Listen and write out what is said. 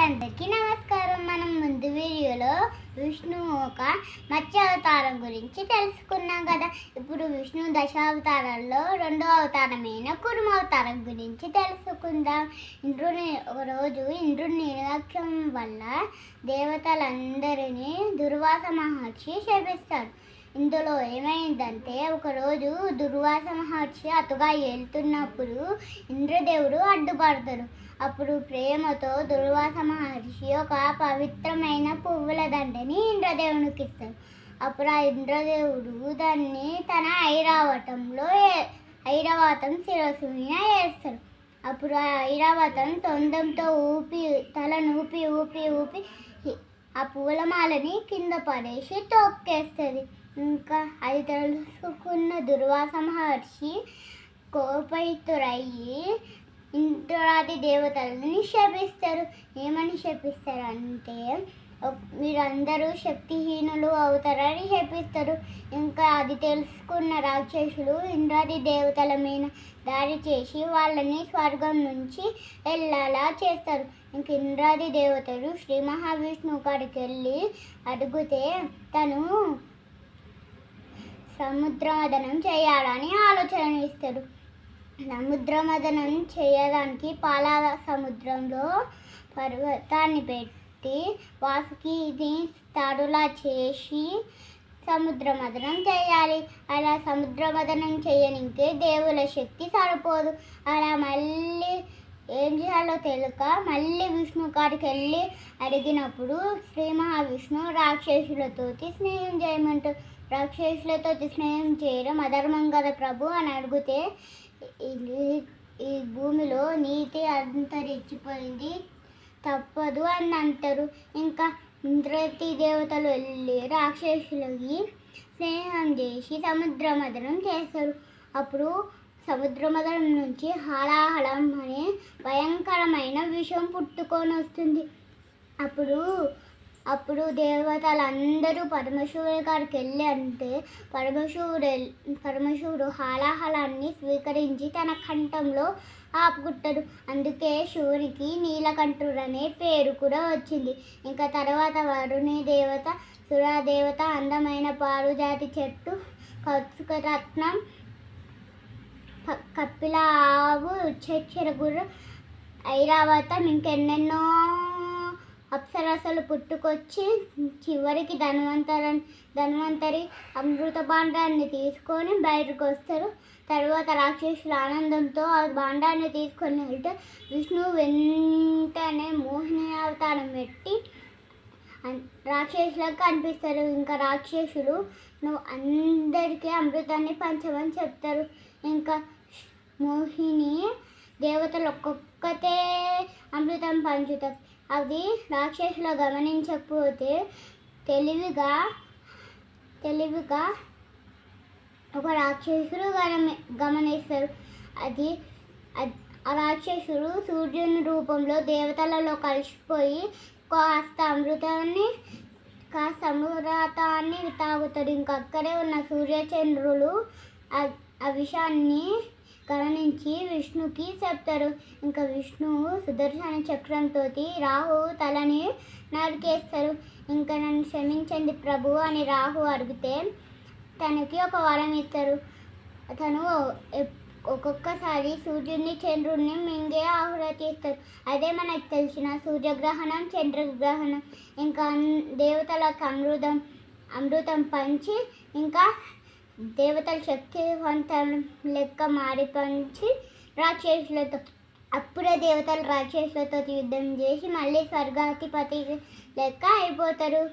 అందరికీ నమస్కారం. మనం ముందు వీడియోలో విష్ణు ఒక మత్స్య అవతారం గురించి తెలుసుకున్నాం కదా. ఇప్పుడు విష్ణు దశావతారాల్లో రెండో అవతారమైన కుర్మ అవతారం గురించి తెలుసుకుందాం. ఒకరోజు ఇంద్రుని నిర్లక్ష్యం వల్ల దేవతలందరినీ దుర్వాస మహర్షి శపిస్తాడు. ఇందులో ఏమైందంటే, ఒకరోజు దుర్వాస మహర్షి అటుగా వెళ్తున్నప్పుడు ఇంద్రదేవుడు అడ్డుపడతాడు. అప్పుడు ప్రేమతో దుర్వాస మహర్షి ఒక పవిత్రమైన పువ్వుల దండని ఇంద్రదేవునికి ఇస్తాడు. అప్పుడు ఆ ఇంద్రదేవుడు దాన్ని తన ఐరావతం శిరస్సు మీద వేస్తాడు. అప్పుడు ఆ ఐరావతం తొండంతో తలను ఊపి ఆ పూలమాలని కింద పడేసి తొక్కేస్తుంది. ఇంకా అది తెలుసుకున్న దుర్వాస మహర్షి కోపయుతురయ్యి ఇంద్రాది దేవతలని శపిస్తారు. ఏమని శపిస్తారు అంటే, మీరందరూ శక్తిహీనులు అవుతారని శపిస్తారు. ఇంకా అది తెలుసుకున్న రాక్షసులు ఇంద్రాది దేవతల మీద దాడి చేసి వాళ్ళని స్వర్గం నుంచి వెళ్ళాలా చేస్తారు. ఇంక ఇంద్రాది దేవతలు శ్రీ మహావిష్ణువు కాడికి వెళ్ళి అడిగితే తను సముద్రమదనం చేయాలని ఆలోచన ఇస్తాడు. సముద్రమదనం చేయడానికి పాల సముద్రంలో పర్వతాన్ని పెట్టి వాసుకిని తాడులా చేసి సముద్రమదనం చేయాలి. అలా సముద్రమదనం చేయడానికి దేవుల శక్తి సరిపోదు. అలా మళ్ళీ ఏం చేయాలో తెలియక మళ్ళీ విష్ణు కాడికి వెళ్ళి అడిగినప్పుడు శ్రీ మహావిష్ణు రాక్షసులతో స్నేహం చేయమంటారు. రాక్షసులతో స్నేహం చేయడం అధర్మం కదా ప్రభు అని అడిగితే, ఈ భూమిలో నీతి అంతరించిపోయింది, తప్పదు అని అంటారు. ఇంకా ఇంద్రతి దేవతలు వెళ్ళి రాక్షసులకి స్నేహం చేసి సముద్రమదనం చేస్తారు. అప్పుడు సముద్రమదనం నుంచి హలాహలం అనే భయంకరమైన విషం పుట్టుకొని వస్తుంది. అప్పుడు దేవతలందరూ పరమశివుడి గారికి వెళ్ళి అంటే పరమశివుడు హాలాహలాన్ని స్వీకరించి తన కంఠంలో ఆపుకుంటాడు. అందుకే శివునికి నీలకంఠుడు అనే పేరు కూడా వచ్చింది. ఇంకా తర్వాత వరుణి దేవత, సురాదేవత, అందమైన పారుజాతి చెట్టు, కౌస్తుకరత్నం, కపిల ఆవు, గుర్రం, ఐరావతం, ఇంకెన్నెన్నో అప్సరసలు పుట్టుకొచ్చి చివరికి ధన్వంతరి అమృత భాండాన్ని తీసుకొని బయటకు వస్తారు. తర్వాత రాక్షసుల ఆనందంతో ఆ భాండాన్ని తీసుకొని వెళ్తే విష్ణువు వెంటనే మోహిని అవతారం పెట్టి రాక్షసులకు కనిపిస్తారు. ఇంకా రాక్షసులు నువ్వు అందరికీ అమృతాన్ని పంచమని చెప్తారు. ఇంకా మోహిని దేవతలు ఒక్కొక్కతే అమృతం పంచుతారు. అది రాక్షసులు గమనించకపోతే తెలివిగా ఒక రాక్షసుడు గమనిస్తారు. ఆ రాక్షసుడు సూర్యుని రూపంలో దేవతలలో కలిసిపోయి కాస్త అమృతాన్ని తాగుతాడు. ఇంకా అక్కడే ఉన్న సూర్యచంద్రులు ఆ విషయాన్ని గమనించి విష్ణుకి చెప్తారు. ఇంకా విష్ణువు సుదర్శన చక్రంతో రాహు తలని నరికేస్తారు. ఇంకా నన్ను క్షమించండి ప్రభు అని రాహు అడిగితే తనకి ఒక వరం ఇస్తారు. తను ఒక్కొక్కసారి సూర్యుడిని చంద్రుడిని మింగే ఆహుతి ఇస్తారు. అదే మనకు తెలిసిన సూర్యగ్రహణం, చంద్రగ్రహణం. ఇంకా దేవతలకు అమృతం పంచి ఇంకా దేవతల శక్తివంతం లెక్క మారి పంచి రాక్షసులతో అప్పుడే దేవతలు రాక్షసులతో యుద్ధం చేసి మళ్ళీ స్వర్గాధిపతి లెక్క అయిపోతారు.